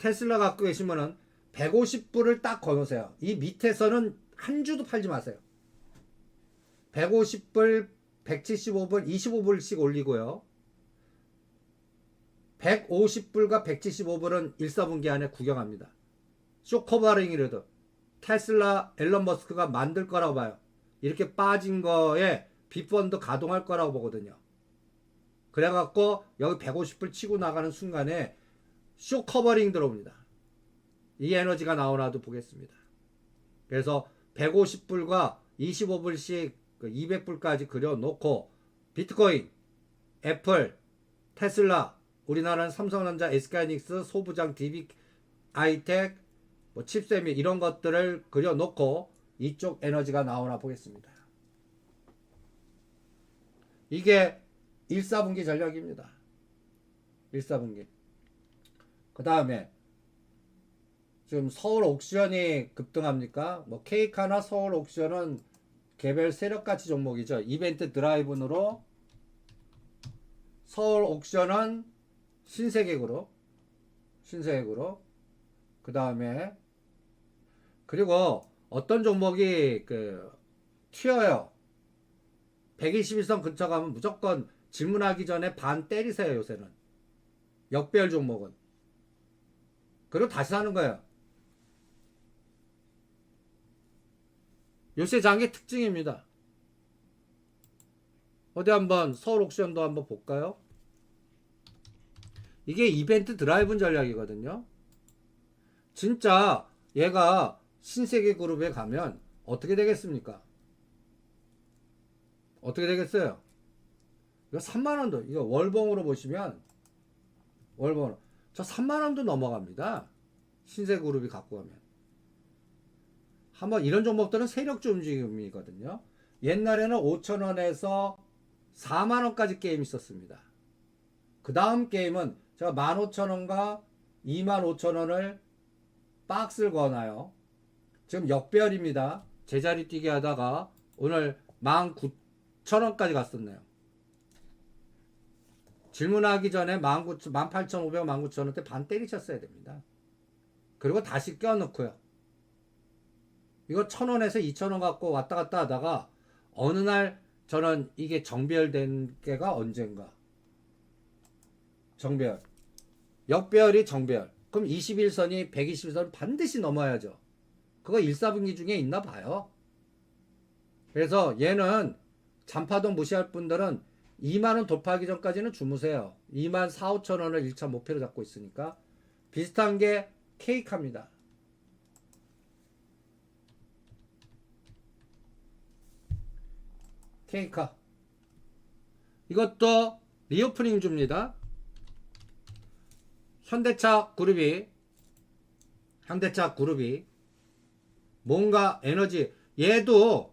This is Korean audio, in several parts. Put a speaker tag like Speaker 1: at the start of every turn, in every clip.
Speaker 1: 테슬라 갖고 계시면은 150불을 딱 걸으세요. 이 밑에서는 한 주도 팔지 마세요. 150불, 175불, 25불씩 올리고요. 150불과 175불은 1사분기 안에 구경합니다. 쇼커버링이라도 테슬라 앨런 머스크가 만들 거라고 봐요. 이렇게 빠진 거에 빅펀드 가동할 거라고 보거든요. 그래갖고 여기 150불 치고 나가는 순간에 쇼커버링 들어옵니다. 이 에너지가 나오나도 보겠습니다. 그래서 150불과 25불씩 200불까지 그려놓고 비트코인, 애플, 테슬라, 우리나라는 삼성전자, SK하이닉스, 소부장, DB하이텍, 칩세미 이런 것들을 그려놓고 이쪽 에너지가 나오나 보겠습니다. 이게 1사분기 전략입니다. 1사분기. 그 다음에 지금 서울 옥션이 급등합니까? 케이카나 서울 옥션은 개별 세력가치 종목이죠. 이벤트 드라이브으로 서울 옥션은 신세계그룹, 그 다음에 그리고 어떤 종목이 튀어요. 121선 근처 가면 무조건 질문하기 전에 반 때리세요. 요새는 역배열 종목은. 그리고 다시 사는 거예요. 요새 장의 특징입니다. 어디 한번 서울 옥션도 한번 볼까요? 이게 이벤트 드라이브 전략이거든요. 진짜 얘가 신세계그룹에 가면 어떻게 되겠습니까? 어떻게 되겠어요? 이거 3만원도, 이거 월봉으로 보시면, 월봉으로. 저 3만원도 넘어갑니다. 신세그룹이 갖고 가면. 한번 이런 종목들은 세력주 움직임이거든요. 옛날에는 5,000원에서 4만원까지 게임 있었습니다. 그 다음 게임은 제가 15,000원과 25,000원을 박스를 거나요. 지금 역배열입니다. 제자리 뛰게 하다가 오늘 19,000원까지 갔었네요. 질문하기 전에 18,500원, 19,000원대 반 때리셨어야 됩니다. 그리고 다시 껴놓고요. 이거 1,000원에서 2,000원 갖고 왔다 갔다 하다가 어느 날 저는 이게 정배열된 게가 언젠가. 정배열. 역배열이 정배열. 그럼 21선이 121선 반드시 넘어야죠. 그거 1사분기 중에 있나 봐요. 그래서 얘는 잔파동 무시할 분들은 2만원 돌파하기 전까지는 주무세요. 2만 4, 5천원을 1차 목표로 잡고 있으니까. 비슷한 게 케이카입니다. 케이카. 이것도 리오프닝 줍니다. 현대차 그룹이 뭔가 에너지, 얘도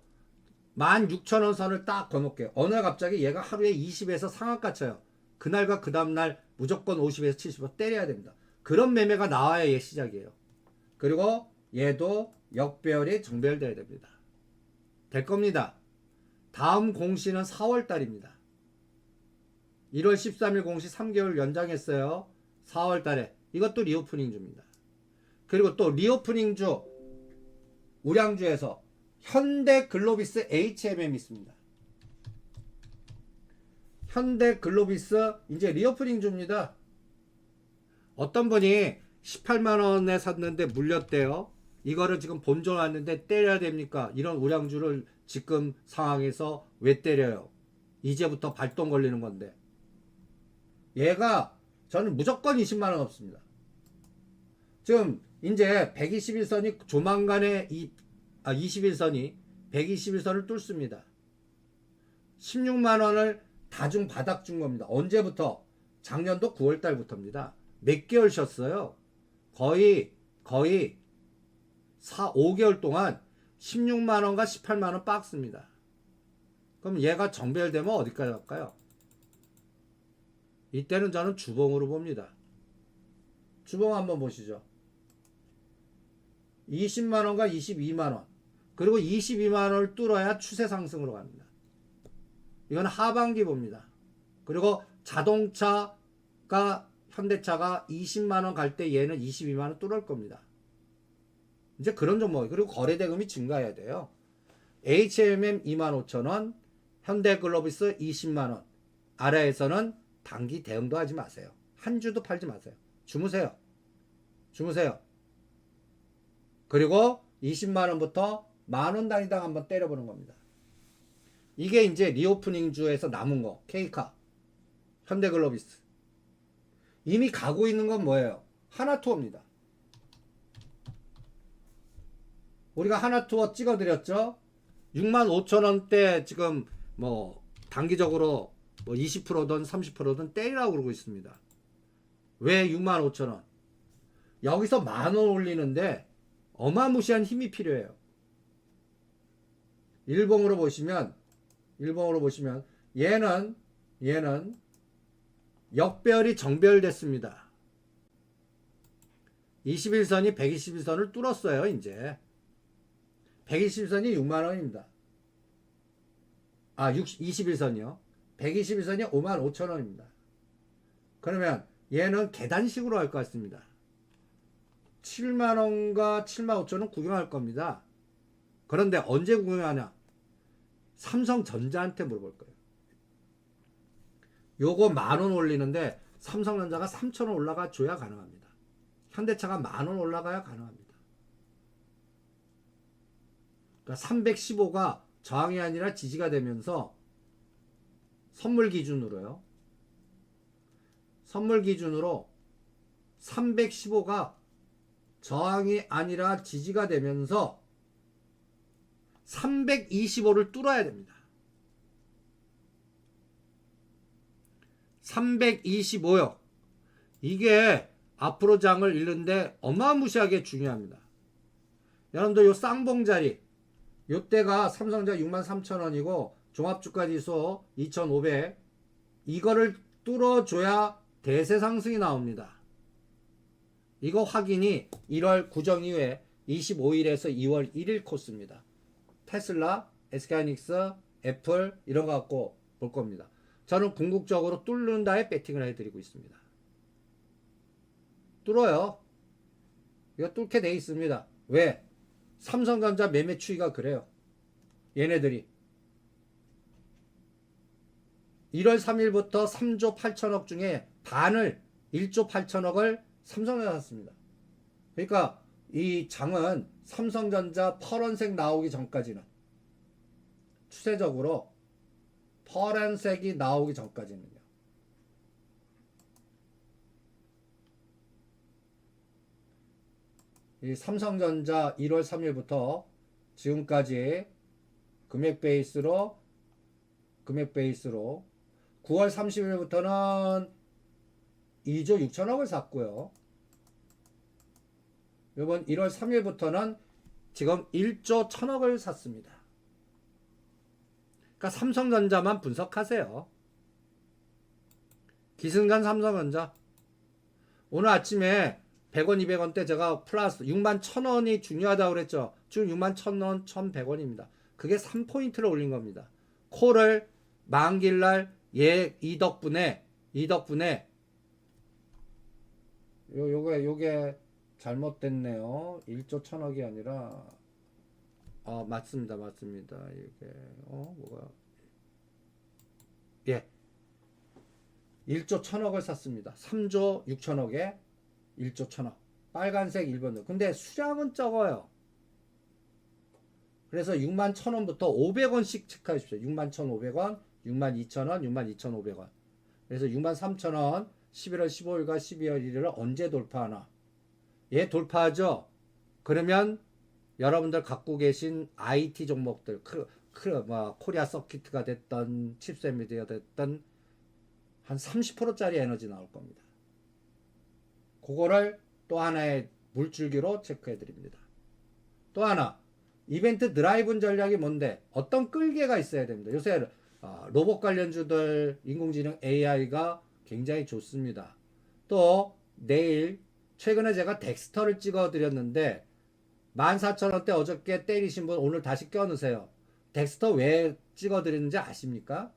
Speaker 1: 16,000원 선을 딱 거놓을게요. 어느 날 갑자기 얘가 하루에 20에서 상한가 쳐요. 그날과 그 다음날 무조건 50에서 70원 때려야 됩니다. 그런 매매가 나와야 얘 시작이에요. 그리고 얘도 역배열이 정배열돼야 됩니다. 될 겁니다. 다음 공시는 4월달입니다. 1월 13일 공시 3개월 연장했어요. 4월달에. 이것도 리오프닝 주입니다. 그리고 또 리오프닝 주 우량주에서 현대글로비스 HMM 있습니다. 현대글로비스 이제 리오프닝 줍니다. 어떤 분이 18만원에 샀는데 물렸대요. 이거를 지금 본전 왔는데 때려야 됩니까? 이런 우량주를 지금 상황에서 왜 때려요? 이제부터 발동 걸리는 건데. 얘가 저는 무조건 20만원 없습니다. 지금 이제 121선이 조만간에 21선이 121선을 뚫습니다. 16만원을 다중 바닥 준 겁니다. 언제부터? 작년도 9월달부터입니다. 몇 개월 쉬었어요. 거의 5개월 동안 16만원과 18만원 박스입니다. 그럼 얘가 정배열되면 어디까지 갈까요? 이때는 저는 주봉으로 봅니다. 주봉 한번 보시죠. 20만원과 22만원. 그리고 22만원을 뚫어야 추세 상승으로 갑니다. 이건 하반기 봅니다. 그리고 자동차가 현대차가 20만 원 갈 때 얘는 22만 원 뚫을 겁니다. 이제 그런 종목. 그리고 거래대금이 증가해야 돼요. HMM 25,000원, 현대글로비스 20만 원. 아래에서는 단기 대응도 하지 마세요. 한 주도 팔지 마세요. 주무세요. 주무세요. 그리고 20만 원부터 만 원 단위당 한번 때려보는 겁니다. 이게 이제 리오프닝 주에서 남은 거. K카, 현대글로비스. 이미 가고 있는 건 뭐예요? 하나투어입니다. 우리가 하나투어 찍어드렸죠? 65,000원대 지금 뭐 단기적으로 뭐 20%든 30%든 때리라고 그러고 있습니다. 왜 65,000원? 여기서 만 원 올리는데 어마무시한 힘이 필요해요. 일봉으로 보시면 얘는 역별이 정별됐습니다. 21선이 121선을 뚫었어요. 이제 121선이 6만원입니다. 21선이요. 121선이 55,000원입니다. 그러면 얘는 계단식으로 할 것 같습니다. 7만원과 75,000원 구경할 겁니다. 그런데 언제 구경하냐? 삼성전자한테 물어볼 거예요. 요거 만원 올리는데 삼성전자가 3,000원 올라가 줘야 가능합니다. 현대차가 만원 올라가야 가능합니다. 그러니까 315가 저항이 아니라 지지가 되면서 선물 기준으로요. 선물 기준으로 315가 저항이 아니라 지지가 되면서 325를 뚫어야 됩니다. 325요. 이게 앞으로 장을 잃는데 어마무시하게 중요합니다. 여러분들 요 쌍봉자리 요때가 삼성전자 63,000원이고 종합주가지수 2,500 이거를 뚫어줘야 대세 상승이 나옵니다. 이거 확인이 1월 구정 이후에 25일에서 2월 1일 코스입니다. 테슬라, SK하이닉스, 애플 이런 거 갖고 볼 겁니다. 저는 궁극적으로 뚫는다에 배팅을 해드리고 있습니다. 뚫어요. 이거 뚫게 돼 있습니다. 왜? 삼성전자 매매 추이가 그래요. 얘네들이 1월 3일부터 3조 8천억 중에 반을 1조 8천억을 삼성전자 샀습니다. 그러니까 이 장은 삼성전자 파란색 나오기 전까지는 추세적으로 파란색이 나오기 전까지는요. 이 삼성전자 1월 3일부터 지금까지 금액 베이스로 9월 30일부터는 2조 6천억을 샀고요. 이번 1월 3일부터는 지금 1조 1천억을 샀습니다. 그러니까 삼성전자만 분석하세요. 기승전 삼성전자. 오늘 아침에 100원, 200원대 제가 플러스 61,000원이 중요하다고 그랬죠. 지금 61,000원, 1,100원입니다. 그게 3포인트를 올린 겁니다. 콜을 만길날 이 덕분에 요게 잘못됐네요. 1조 1,000억이 아니라 맞습니다. 이게 뭐가 예. 1조 1,000억을 샀습니다. 3조 6천억에 1조 1,000억. 빨간색 1번도. 근데 수량은 적어요. 그래서 61,000원부터 500원씩 체크하십시오. 61,500원, 62,000원, 62,500원. 그래서 63,000원 11월 15일과 12월 1일을 언제 돌파하나? 예, 돌파하죠. 그러면 여러분들 갖고 계신 IT 종목들, 코리아 서킷가 됐던 칩셋 미디어 됐던 한 30%짜리 에너지 나올 겁니다. 그거를 또 하나의 물줄기로 체크해 드립니다. 또 하나, 이벤트 드라이븐 전략이 뭔데? 어떤 끌개가 있어야 됩니다. 요새 로봇 관련주들, 인공지능 AI가 굉장히 좋습니다. 또 내일 최근에 제가 덱스터를 찍어 드렸는데 14,000원대 어저께 때리신 분 오늘 다시 껴넣으세요. 덱스터 왜 찍어 드리는지 아십니까?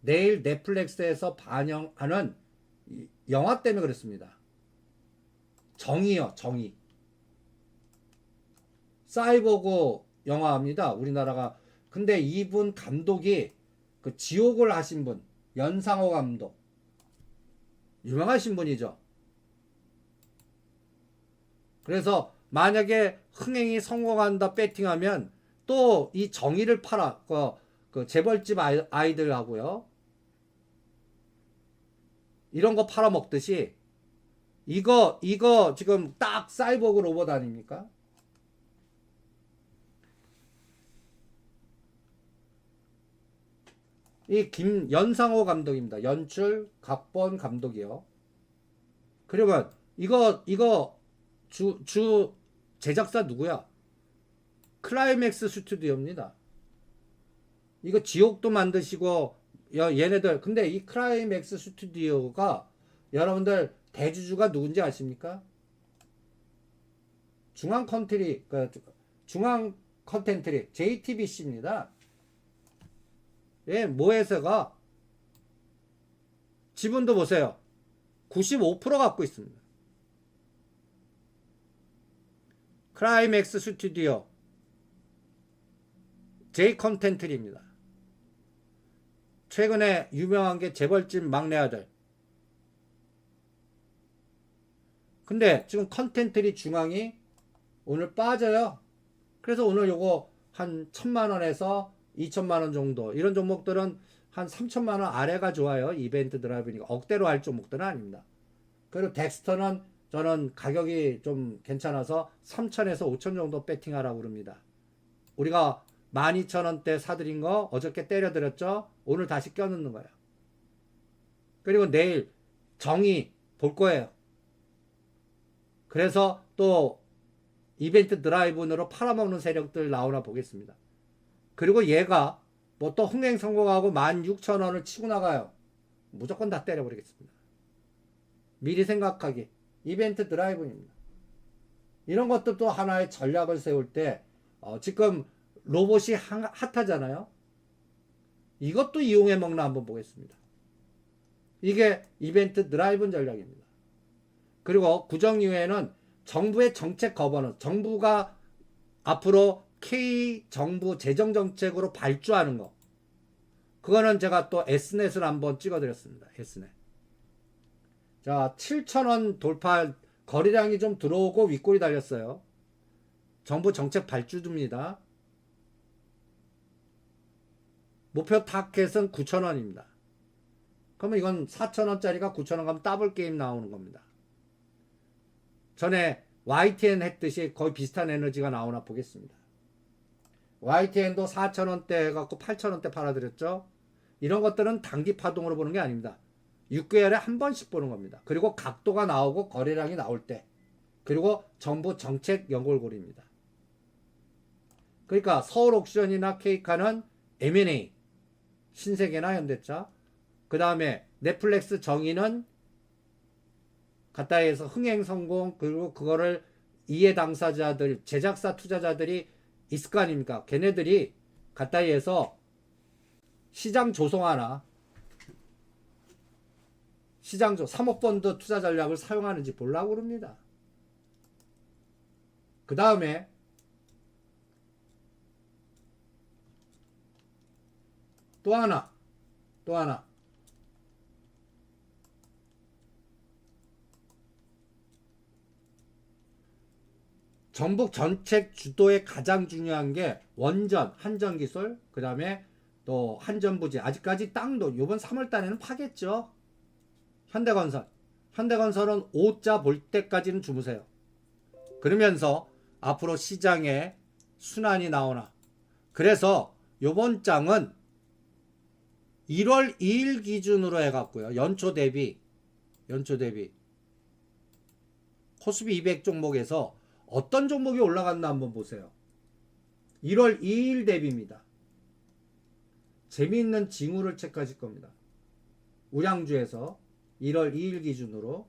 Speaker 1: 내일 넷플릭스에서 반영하는 영화 때문에 그랬습니다. 정의요, 정의. 사이보그 영화입니다. 우리나라가. 근데 이분 감독이 그 지옥을 하신 분, 연상호 감독. 유명하신 분이죠. 그래서 만약에 흥행이 성공한다 배팅하면 또 이 정의를 팔아. 그 재벌집 아이들하고요. 이런 거 팔아먹듯이 이거 지금 딱 사이보그 로봇 아닙니까? 이 연상호 감독입니다. 연출, 각본 감독이요. 그러면 이거 주 제작사 누구야? 클라이맥스 스튜디오입니다. 이거 지옥도 만드시고 얘네들 근데 이 클라이맥스 스튜디오가 여러분들 대주주가 누군지 아십니까? 중앙 컨텐트리 JTBC입니다. 예, 모회사가 지분도 보세요. 95% 갖고 있습니다. 클라이맥스 스튜디오 J 컨텐트리입니다. 최근에 유명한 게 재벌집 막내 아들. 근데 지금 컨텐트리 중앙이 오늘 빠져요. 그래서 오늘 요거 한 1,000만원에서 2,000만원 정도 이런 종목들은 한 3,000만원 아래가 좋아요. 이벤트 드라이브니까 억대로 할 종목들은 아닙니다. 그리고 덱스터는 저는 가격이 좀 괜찮아서 3,000에서 5,000 정도 배팅하라고 그럽니다. 우리가 12,000원대 사드린 거 어저께 때려드렸죠. 오늘 다시 껴넣는 거예요. 그리고 내일 정의 볼 거예요. 그래서 또 이벤트 드라이브로 팔아먹는 세력들 나오나 보겠습니다. 그리고 얘가 뭐 또 흥행 성공하고 16,000원을 치고 나가요. 무조건 다 때려버리겠습니다. 미리 생각하기. 이벤트 드라이브입니다. 이런 것도 또 하나의 전략을 세울 때 지금 로봇이 핫하잖아요. 이것도 이용해 먹나 한번 보겠습니다. 이게 이벤트 드라이브 전략입니다. 그리고 구정 이후에는 정부의 정책 거버넌스, 정부가 앞으로 K 정부 재정 정책으로 발주하는 거. 그거는 제가 또 S넷을 한번 찍어드렸습니다. S넷. 자, 7,000원 돌파 거래량이 좀 들어오고 윗골이 달렸어요. 정부 정책 발주입니다. 목표 타켓은 9,000원입니다. 그러면 이건 4,000원짜리가 9,000원 가면 더블 게임 나오는 겁니다. 전에 YTN 했듯이 거의 비슷한 에너지가 나오나 보겠습니다. YTN도 4,000원대 해갖고 8,000원대 팔아드렸죠. 이런 것들은 단기 파동으로 보는 게 아닙니다. 6개월에 한 번씩 보는 겁니다. 그리고 각도가 나오고 거래량이 나올 때, 그리고 정부 정책 연골고리입니다. 그러니까 서울옥션이나 K카는 M&A, 신세계나 현대차, 그 다음에 넷플릭스 정의는 가까이에서 흥행 성공, 그리고 그거를 이해 당사자들, 제작사 투자자들이 있을 거 아닙니까? 걔네들이 가까이에서 시장 조성하나, 사모펀드 투자 전략을 사용하는지 보려고 그럽니다. 그 다음에 또 하나 전북 정책 주도에 가장 중요한 게 원전, 한전기술, 그 다음에 또 한전부지. 아직까지 땅도 요번 3월 달에는 파겠죠. 현대건설은 5자 볼 때까지는 주무세요. 그러면서 앞으로 시장에 순환이 나오나. 그래서 요번 장은 1월 2일 기준으로 해갖고요. 연초 대비 코스피 200 종목에서 어떤 종목이 올라갔나 한번 보세요. 1월 2일 대비입니다. 재미있는 징후를 체크하실 겁니다. 우량주에서 1월 2일 기준으로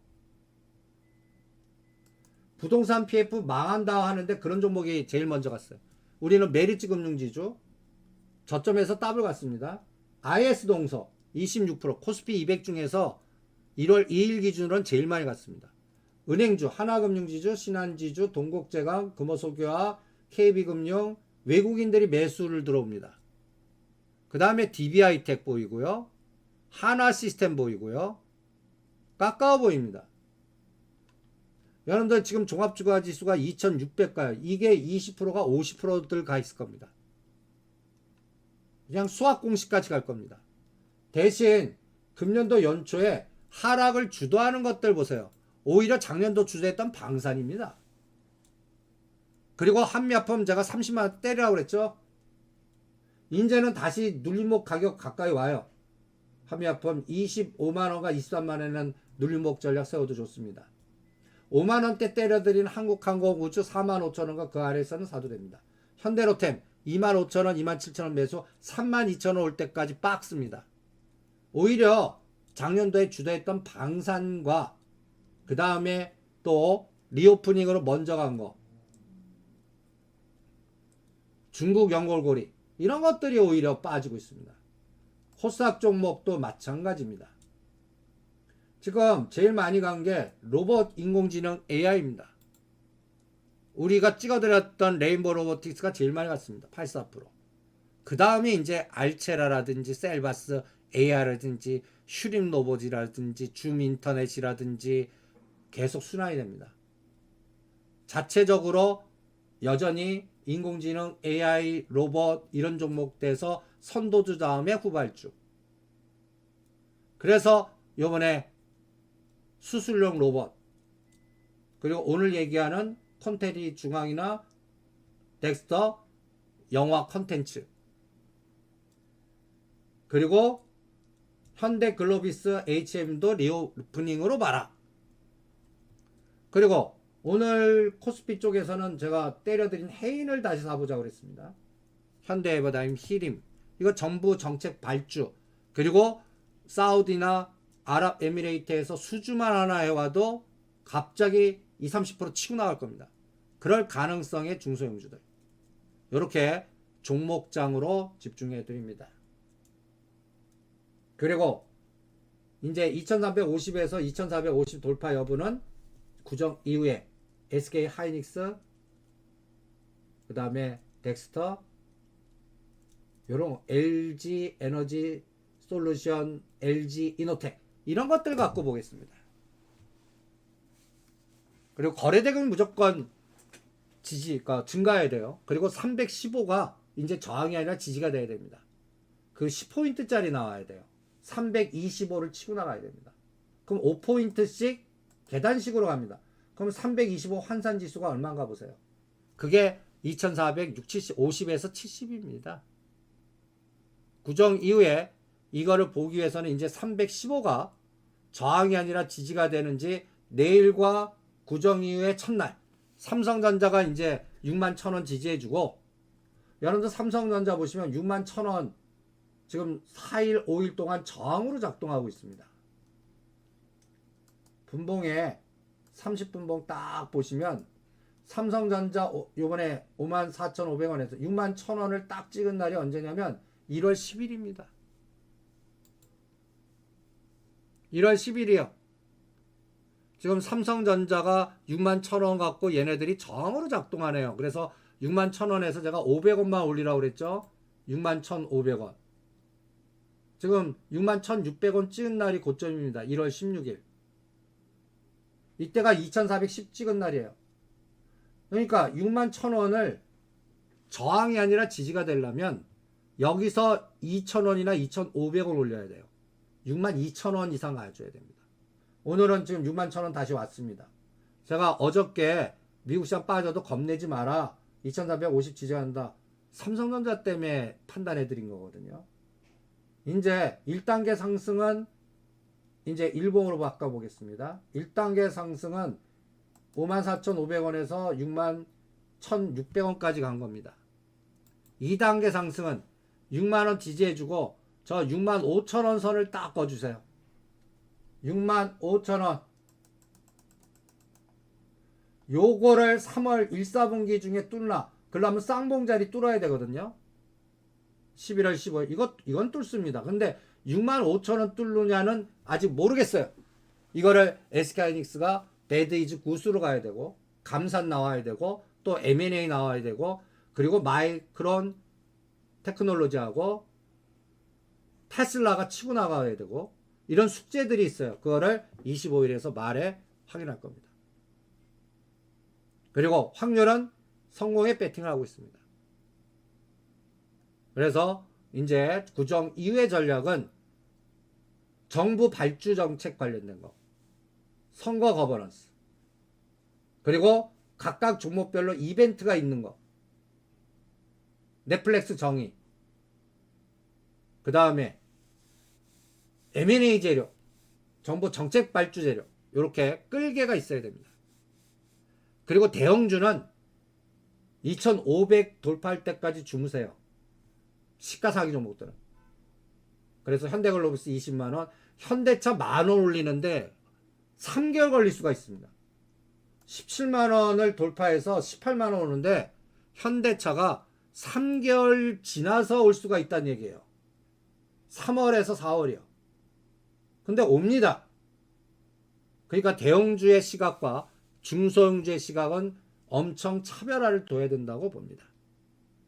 Speaker 1: 부동산 PF 망한다 하는데 그런 종목이 제일 먼저 갔어요. 우리는 메리츠 금융지주 저점에서 더블 갔습니다. IS동서 26%, 코스피 200 중에서 1월 2일 기준으로는 제일 많이 갔습니다. 은행주, 하나금융지주, 신한지주, 동국제강, 금호소교화, KB금융, 외국인들이 매수를 들어옵니다. 그 다음에 DB하이텍 보이고요. 한화시스템 보이고요. 카카오 보입니다. 여러분들 지금 종합주가지수가 2600 가요. 이게 20%가 50%들 가 있을 겁니다. 그냥 수학공식까지 갈 겁니다. 대신 금년도 연초에 하락을 주도하는 것들 보세요. 오히려 작년도 주도했던 방산입니다. 그리고 한미약품 제가 30만원 때리라고 그랬죠. 이제는 다시 눌림목 가격 가까이 와요. 한미약품 25만원과 23만원에는 눌림목 전략 세워도 좋습니다. 5만원대 때려드린 한국항공우주 45,000원과 그 아래에서는 사도 됩니다. 현대로템 25,000원, 27,000원 매수 32,000원 올 때까지 박스입니다. 오히려 작년도에 주도했던 방산과 그 다음에 또 리오프닝으로 먼저 간 거, 중국 연골고리 이런 것들이 오히려 빠지고 있습니다. 호스닥 종목도 마찬가지입니다. 지금 제일 많이 간 게 로봇 인공지능 AI입니다. 우리가 찍어드렸던 레인보우 로보틱스가 제일 많이 갔습니다. 84%. 그 다음에 이제 알체라라든지 셀바스 AI라든지 슈림 로봇이라든지 줌 인터넷이라든지 계속 순환이 됩니다. 자체적으로 여전히 인공지능 AI 로봇 이런 종목대에서 선도주 다음에 후발주. 그래서 요번에 수술용 로봇 그리고 오늘 얘기하는 콘테리 중앙이나 덱스터 영화 컨텐츠 그리고 현대 글로비스 HM도 리오프닝으로 봐라. 그리고 오늘 코스피 쪽에서는 제가 때려드린 해인을 다시 사보자고 그랬습니다. 현대에버다임, 히림 이거 전부 정책 발주. 그리고 사우디나 아랍에미레이트에서 수주만 하나 해와도 갑자기 20-30% 치고 나갈 겁니다. 그럴 가능성의 중소형주들 이렇게 종목장으로 집중해 드립니다. 그리고 이제 2350에서 2450 돌파 여부는 구정 이후에 SK 하이닉스 그 다음에 덱스터 요런 LG 에너지 솔루션, LG 이노텍 이런 것들 갖고 보겠습니다. 그리고 거래대금 무조건 지지가 증가해야 돼요. 그리고 315가 이제 저항이 아니라 지지가 돼야 됩니다. 그 10포인트짜리 나와야 돼요. 325를 치고 나가야 됩니다. 그럼 5포인트씩 계단식으로 갑니다. 그럼 325 환산지수가 얼마인가 보세요. 그게 2460, 50에서 70입니다. 구정 이후에 이거를 보기 위해서는 이제 315가 저항이 아니라 지지가 되는지 내일과 구정 이후에 첫날 삼성전자가 이제 61,000원 지지해주고 여러분들 삼성전자 보시면 61,000원 지금 4일 5일 동안 저항으로 작동하고 있습니다. 분봉에 30분봉 딱 보시면 삼성전자 요번에 54,500원에서 61,000원을 딱 찍은 날이 언제냐면 1월 10일입니다. 1월 10일이요. 지금 삼성전자가 61,000원 갖고 얘네들이 저항으로 작동하네요. 그래서 61,000원에서 제가 500원만 올리라고 그랬죠. 61,500원. 지금 61,600원 찍은 날이 고점입니다. 1월 16일. 이때가 2,410 찍은 날이에요. 그러니까 61,000원을 저항이 아니라 지지가 되려면 여기서 2,000원이나 2,500원 올려야 돼요. 62,000원 이상 가져야 됩니다. 오늘은 지금 61,000원 다시 왔습니다. 제가 어저께 미국 시장 빠져도 겁내지 마라. 2,450 지지한다. 삼성전자 때문에 판단해 드린 거거든요. 이제 1단계 상승은 이제 일봉으로 바꿔보겠습니다. 1단계 상승은 54,500원에서 61,600원까지 간 겁니다. 2단계 상승은 6만원 지지해주고 저 65,000원 선을 딱 꺼주세요. 65,000원 요거를 3월 1, 4분기 중에 뚫나 그러면 쌍봉자리 뚫어야 되거든요. 11월 15일 이건 뚫습니다. 근데 65,000원 뚫느냐는 아직 모르겠어요. 이거를 SK하이닉스가 배드 이즈 굿으로 가야 되고, 감산 나와야 되고, 또 M&A 나와야 되고, 그리고 마이크론 테크놀로지하고 테슬라가 치고 나가야 되고, 이런 숙제들이 있어요. 그거를 25일에서 말에 확인할 겁니다. 그리고 확률은 성공에 배팅을 하고 있습니다. 그래서 이제 구정 이후의 전략은 정부 발주 정책 관련된 거, 선거 거버넌스, 그리고 각각 종목별로 이벤트가 있는 거, 넷플릭스 정의, 그 다음에 M&A 재료, 정부 정책 발주 재료, 이렇게 끌개가 있어야 됩니다. 그리고 대형주는 2500 돌파할 때까지 주무세요. 시가상위 종목들은. 그래서 현대글로비스 20만원, 현대차 10,000원 올리는데 3개월 걸릴 수가 있습니다. 17만원을 돌파해서 18만원 오는데 현대차가 3개월 지나서 올 수가 있다는 얘기예요. 3월에서 4월이요. 근데 옵니다. 그러니까 대형주의 시각과 중소형주의 시각은 엄청 차별화를 둬야 된다고 봅니다.